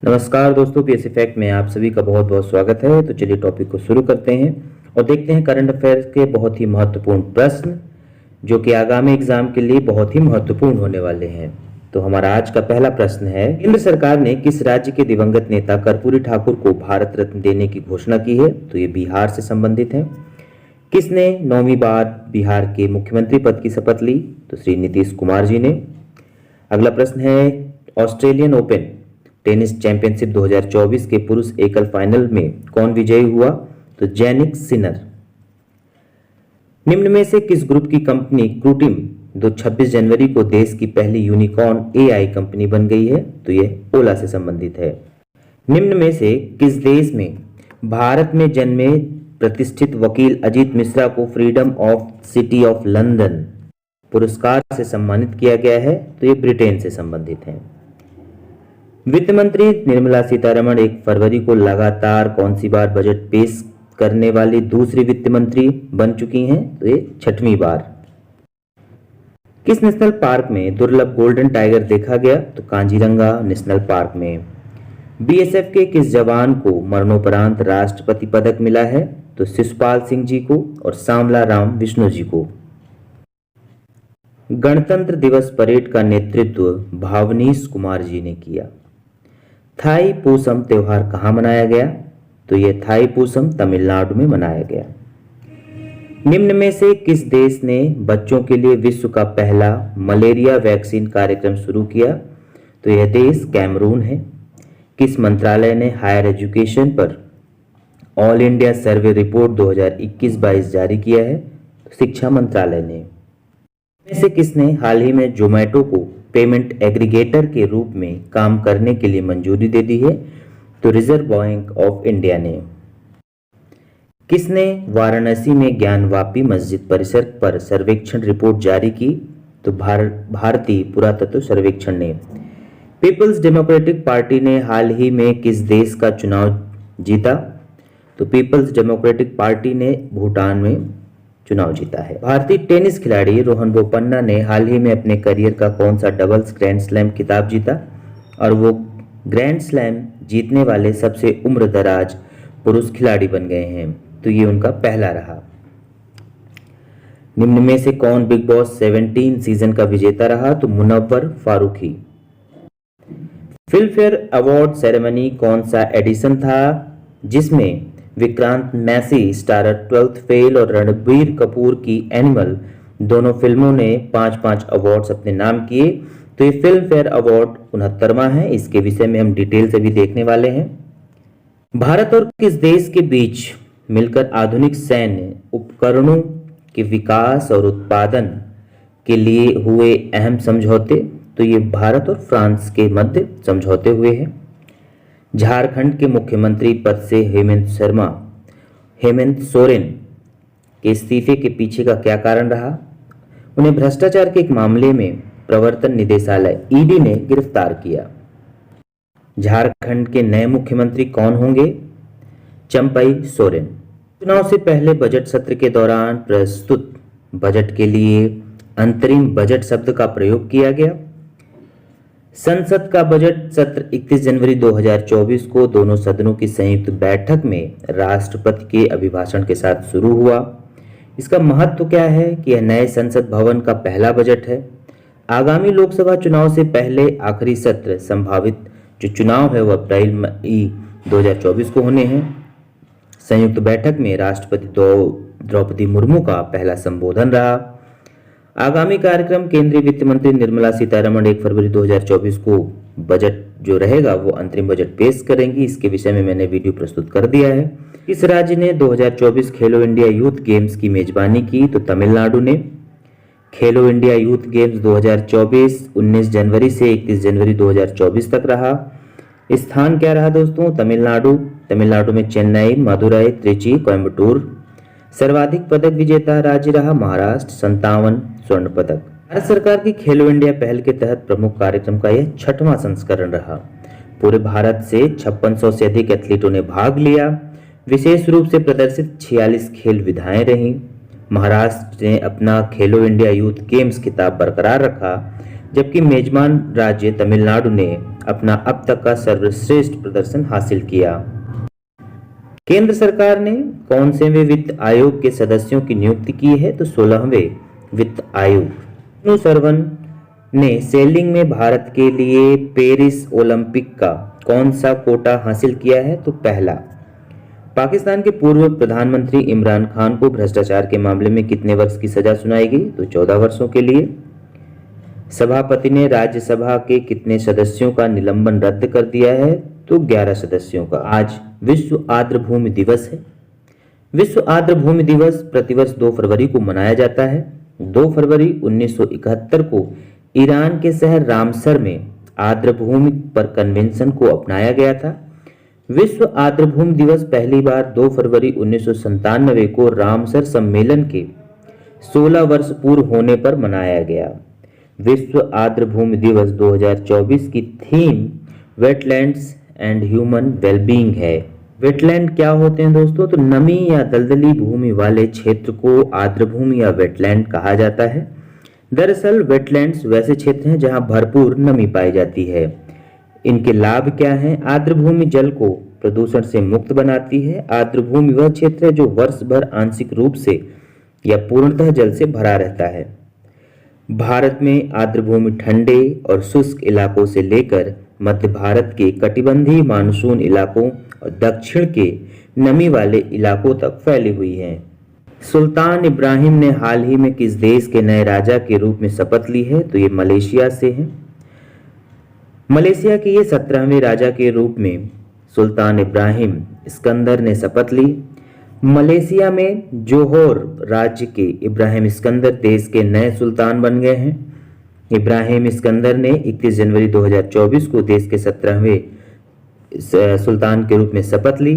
नमस्कार दोस्तों, PSC fact में आप सभी का बहुत बहुत स्वागत है। तो चलिए टॉपिक को शुरू करते हैं और देखते हैं करंट अफेयर्स के बहुत ही महत्वपूर्ण प्रश्न जो कि आगामी एग्जाम के लिए बहुत ही महत्वपूर्ण होने वाले हैं। तो हमारा आज का पहला प्रश्न है, केंद्र सरकार ने किस राज्य के दिवंगत नेता कर्पूरी ठाकुर को भारत रत्न देने की घोषणा की है? तो ये बिहार से संबंधित है। किसने 9वीं बार बिहार के मुख्यमंत्री पद की शपथ ली? तो श्री नीतीश कुमार जी ने। अगला प्रश्न है, ऑस्ट्रेलियन ओपन टेनिस चैंपियनशिप 2024 के पुरुष एकल फाइनल में कौन विजयी हुआ? तो जैनिक सिनर। निम्न में से किस ग्रुप की कंपनी क्रूटिम 26 जनवरी को देश की पहली यूनिकॉर्न एआई कंपनी बन गई है? तो यह ओला से संबंधित है। निम्न में से किस देश में भारत में जन्मे प्रतिष्ठित वकील अजीत मिश्रा को freedom of city of London पुरस्कार से सम्मानित किया गया है? तो ये ब्रिटेन से संबंधित है। वित्त मंत्री निर्मला सीतारमण 1 फरवरी को लगातार कौन सी बार बजट पेश करने वाली दूसरी वित्त मंत्री बन चुकी हैं? तो ये 6वीं बार। किस नेशनल पार्क में दुर्लभ गोल्डन टाइगर देखा गया? तो कांजीरंगा नेशनल पार्क में। बीएसएफ के किस जवान को मरणोपरांत राष्ट्रपति पदक मिला है? तो शिशुपाल सिंह जी को और सांवला राम विष्णु जी को। गणतंत्र दिवस परेड का नेतृत्व भावनीश कुमार जी ने किया। थाई पूसम त्योहार कहाँ मनाया गया? तो यह थाई पूसम तमिलनाडु में मनाया गया। निम्न में से किस देश ने बच्चों के लिए विश्व का पहला मलेरिया वैक्सीन कार्यक्रम शुरू किया? तो यह देश कैमरून है। किस मंत्रालय ने हायर एजुकेशन पर ऑल इंडिया सर्वे रिपोर्ट 2021-22 जारी किया है? शिक्षा मंत्रालय ने। में से किसने हाल ही में जोमेटो को पेमेंट एग्रीगेटर के रूप में काम करने के लिए मंजूरी दे दी है? तो रिजर्व बैंक ऑफ इंडिया ने। किसने वाराणसी में ज्ञानवापी मस्जिद परिसर पर सर्वेक्षण रिपोर्ट जारी की? तो भारतीय पुरातत्व सर्वेक्षण ने। पीपल्स डेमोक्रेटिक पार्टी ने हाल ही में किस देश का चुनाव जीता? तो पीपल्स डेमोक्रेटिक पार्टी ने भूटान में चुनाव जीता है। भारतीय टेनिस खिलाड़ी रोहन बोपन्ना ने हाल ही में अपने करियर का कौन सा डबल्स ग्रैंड स्लैम खिताब जीता? और वो ग्रैंड स्लैम जीतने वाले सबसे उम्रदराज पुरुष खिलाड़ी बन गए हैं। तो ये उनका पहला रहा। निम्न में से कौन बिग बॉस 17 सीजन का विजेता रहा? तो Munawar Faruqui. Filmfare award ceremony कौन सा एडिशन था जिसमें Vikrant Massey starrer 12th fail और रणबीर कपूर की एनिमल दोनों फिल्मों ने 5-5 अवार्ड्स अपने नाम किए? तो ये फिल्म फेयर अवार्ड 69वां है। इसके विषय में हम डिटेल से भी देखने वाले हैं। भारत और किस देश के बीच मिलकर आधुनिक सैन्य उपकरणों के विकास और उत्पादन के लिए हुए अहम समझौते? तो ये भारत और फ्रांस के मध्य समझौते हुए हैं। झारखंड के मुख्यमंत्री पद से हेमंत सोरेन के इस्तीफे के पीछे का क्या कारण रहा? उन्हें भ्रष्टाचार के एक मामले में प्रवर्तन निदेशालय ईडी ने गिरफ्तार किया। झारखंड के नए मुख्यमंत्री कौन होंगे? चंपई सोरेन। चुनाव से पहले बजट सत्र के दौरान प्रस्तुत बजट के लिए अंतरिम बजट शब्द का प्रयोग किया गया। संसद का बजट सत्र 31 जनवरी 2024 को दोनों सदनों की संयुक्त बैठक में राष्ट्रपति के अभिभाषण के साथ शुरू हुआ। इसका महत्व क्या है कि यह नए संसद भवन का पहला बजट है। आगामी लोकसभा चुनाव से पहले आखिरी सत्र संभावित जो चुनाव है वह अप्रैल-मई 2024 को होने हैं। संयुक्त बैठक में राष्ट्रपति द्रौपदी मुर्मू का पहला संबोधन रहा। आगामी कार्यक्रम केंद्रीय वित्त मंत्री निर्मला सीतारमण 1 फरवरी 2024 को बजट जो रहेगा वो अंतरिम बजट पेश करेंगी। इसके विषय में मैंने वीडियो प्रस्तुत कर दिया है। इस राज्य ने 2024 खेलो इंडिया यूथ गेम्स की मेजबानी की? तो तमिलनाडु ने। खेलो इंडिया यूथ गेम्स 2024 19 जनवरी से 31 जनवरी 2024 तक रहा। स्थान क्या रहा दोस्तों? तमिलनाडु में चेन्नई, मदुरई, त्रिची, कोयम्बटूर। सर्वाधिक पदक विजेता राज्य रहा महाराष्ट्र, 57 स्वर्ण पदक। भारत सरकार की खेलो इंडिया पहल के तहत प्रमुख कार्यक्रम का यह 6वां संस्करण रहा। पूरे भारत से 5600 से अधिक एथलीटों ने भाग लिया। विशेष रूप से प्रदर्शित 46 खेल विधाएं रहीं। महाराष्ट्र ने अपना खेलो इंडिया यूथ गेम्स खिताब बरकरार रखा। जबकि मेजबान राज्य तमिलनाडु ने अपना अब तक का सर्वश्रेष्ठ प्रदर्शन हासिल किया। केंद्र सरकार ने कौन से वित्त आयोग के सदस्यों की नियुक्ति की है? तो 16वें वित्त आयोग। विष्णु सरवन ने सेलिंग में भारत के लिए पेरिस ओलंपिक का कौन सा कोटा हासिल किया है? तो पहला। पाकिस्तान के पूर्व प्रधानमंत्री इमरान खान को भ्रष्टाचार के मामले में कितने वर्ष की सजा सुनाई गई? तो 14 वर्षों के लिए। सभापति ने राज्यसभा के कितने सदस्यों का निलंबन रद्द कर दिया है? तो 11 सदस्यों का। आज विश्व आर्द्र भूमि दिवस है। विश्व आर्द्र भूमि दिवस प्रतिवर्ष 2 फरवरी को मनाया जाता है। 2 फरवरी 1971 को ईरान के शहर रामसर में आर्द्र भूमि पर कन्वेंशन को अपनाया गया था। विश्व आर्द्र भूमि दिवस पहली बार 2 फरवरी 1997 को रामसर सम्मेलन के 16 वर्ष पूर्व होने पर मनाया गया। विश्व आर्द्र भूमि दिवस 2024 की theme wetlands and human wellbeing है। वेटलैंड क्या होते हैं दोस्तों? तो नमी या दलदली भूमि वाले क्षेत्र को आर्द्र भूमि या वेटलैंड कहा जाता है। दरअसल वेटलैंड्स वैसे क्षेत्र हैं जहां भरपूर नमी पाई जाती है। इनके लाभ क्या हैं? आर्द्र भूमि जल को प्रदूषण से मुक्त बनाती है। आर्द्र भूमि वह क्षेत्र है जो वर्ष भर आंशिक रूप से या पूर्णतः जल से भरा रहता है। भारत में आर्द्र भूमि ठंडे और शुष्क इलाकों से लेकर मध्य भारत के कटिबंधीय मानसून इलाकों और दक्षिण के नमी वाले इलाकों तक फैली हुई है। सुल्तान इब्राहिम ने हाल ही में किस देश के नए राजा के रूप में शपथ ली है? तो ये मलेशिया से है। मलेशिया के ये 17वें राजा के रूप में सुल्तान इब्राहिम इस्कंदर ने शपथ ली। मलेशिया में जोहोर राज्य के इब्राहिम इस्कंदर देश के नए सुल्तान बन गए हैं। इब्राहिम इस्कंदर ने 31 जनवरी 2024 को देश के 17वें सुल्तान के रूप में शपथ ली।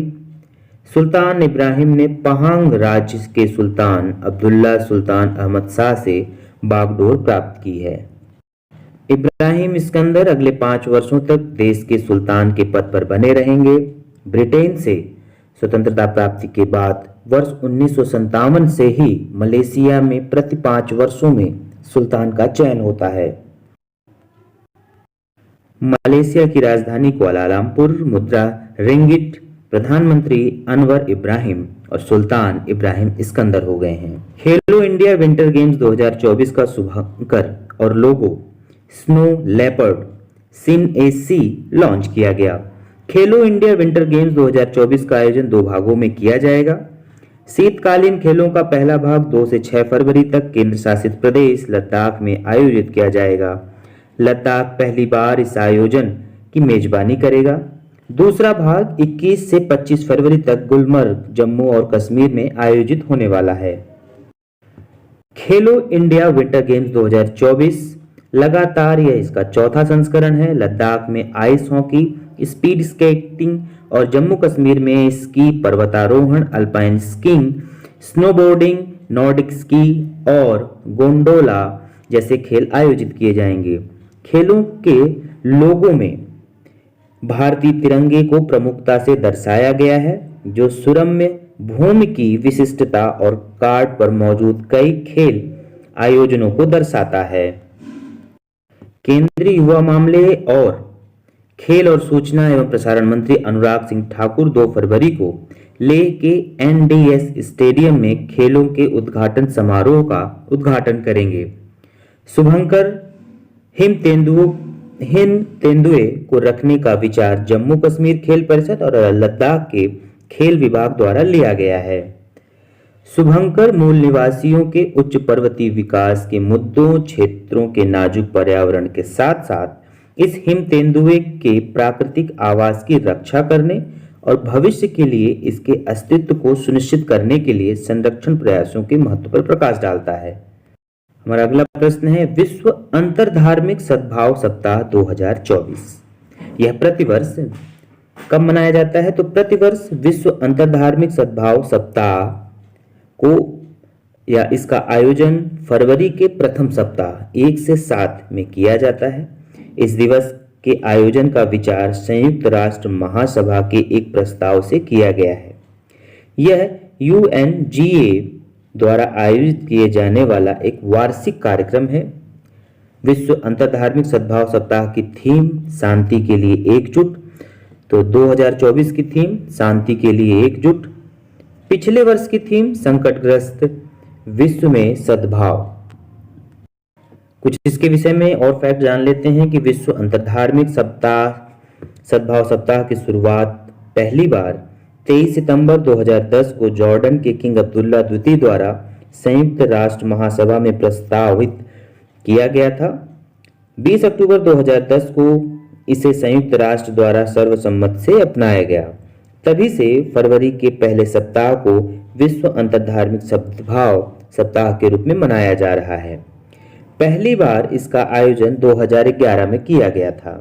सुल्तान इब्राहिम ने पहांग राज्य के सुल्तान अब्दुल्ला सुल्तान अहमद शाह से बागडोर प्राप्त की है। इब्राहिम इस्कंदर अगले 5 वर्षों तक देश के सुल्तान के पद पर बने रहेंगे। ब्रिटेन से स्वतंत्रता प्राप्ति के बाद वर्ष 1957 से ही मलेशिया में प्रति 5 वर्षों में सुल्तान का चयन होता है। मलेशिया की राजधानी कुआलालंपुर, मुद्रा रिंगिट, प्रधानमंत्री अनवर इब्राहिम और सुल्तान इब्राहिम इस्कंदर हो गए हैं। खेलो इंडिया विंटर गेम्स 2024 का शुभंकर और लोगो स्नो लेपर्ड सिन एसी लॉन्च किया गया। खेलो इंडिया विंटर गेम्स 2024 का आयोजन 2 भागों में किया जाएगा। शीतकालीन खेलों का पहला भाग 2 से 6 फरवरी तक केंद्र शासित प्रदेश लद्दाख में आयोजित किया जाएगा। लद्दाख पहली बार इस आयोजन की मेजबानी करेगा। दूसरा भाग 21 से 25 फरवरी तक गुलमर्ग, जम्मू और कश्मीर में आयोजित होने वाला है। खेलो इंडिया विंटर गेम्स 2024 लगातार यह इसका चौथा संस्करण है। लद्दाख में आइस हॉकी, स्पीड स्केटिंग और जम्मू कश्मीर में स्की, पर्वतारोहण, alpine skiing, snowboarding, Nordic ski और गोंडोला जैसे खेल आयोजित किए जाएंगे। खेलों के लोगों में भारतीय तिरंगे को प्रमुखता से दर्शाया गया है, जो सुरम्य भूमि की विशिष्टता और कार्ड पर मौजूद कई खेल आयोजनों को दर्शाता है। केंद्रीय युवा मामले और खेल और सूचना एवं प्रसारण मंत्री अनुराग सिंह ठाकुर 2 फरवरी को लेह के एनडीएस स्टेडियम में खेलों के उद्घाटन समारोह का उद्घाटन करेंगे। शुभंकर हिम तेंदुए को रखने का विचार जम्मू कश्मीर खेल परिषद और लद्दाख के खेल विभाग द्वारा लिया गया है। शुभंकर मूल निवासियों के उच्च पर्वतीय विकास के मुद्दों, क्षेत्रों के नाजुक पर्यावरण के साथ साथ इस हिम तेंदुए के प्राकृतिक आवास की रक्षा करने और भविष्य के लिए इसके अस्तित्व को सुनिश्चित करने के लिए संरक्षण प्रयासों के महत्व पर प्रकाश डालता है। हमारा अगला प्रश्न है विश्व अंतरधार्मिक सद्भाव सप्ताह 2024। यह प्रतिवर्ष कब मनाया जाता है? तो प्रतिवर्ष विश्व अंतरधार्मिक सद्भाव सप्ताह को या इसका आयोजन फरवरी के प्रथम सप्ताह 1 से 7 में किया जाता है। इस दिवस के आयोजन का विचार संयुक्त राष्ट्र महासभा के एक प्रस्ताव से किया गया है। यह यूएनजीए द्वारा आयोजित किए जाने वाला एक वार्षिक कार्यक्रम है। विश्व अंतर्धार्मिक सद्भाव सप्ताह की थीम शांति के लिए एकजुट। तो 2024 की थीम शांति के लिए एकजुट। पिछले वर्ष की थीम संकटग्रस्त विश्व में सद्भाव। कुछ इसके विषय में और फैक्ट जान लेते हैं कि विश्व अंतर्धार्मिक सद्भाव सप्ताह की शुरुआत पहली बार 23 सितंबर 2010 को जॉर्डन के किंग अब्दुल्ला द्वितीय द्वारा संयुक्त राष्ट्र महासभा में प्रस्तावित किया गया था। 20 अक्टूबर 2010 को इसे संयुक्त राष्ट्र द्वारा सर्वसम्मति से अपनाया गया। तभी से फरवरी के पहले सप्ताह को विश्व अंतर्धार्मिक सद्भाव सप्ताह के रूप में मनाया जा रहा है। पहली बार इसका आयोजन 2011 में किया गया था।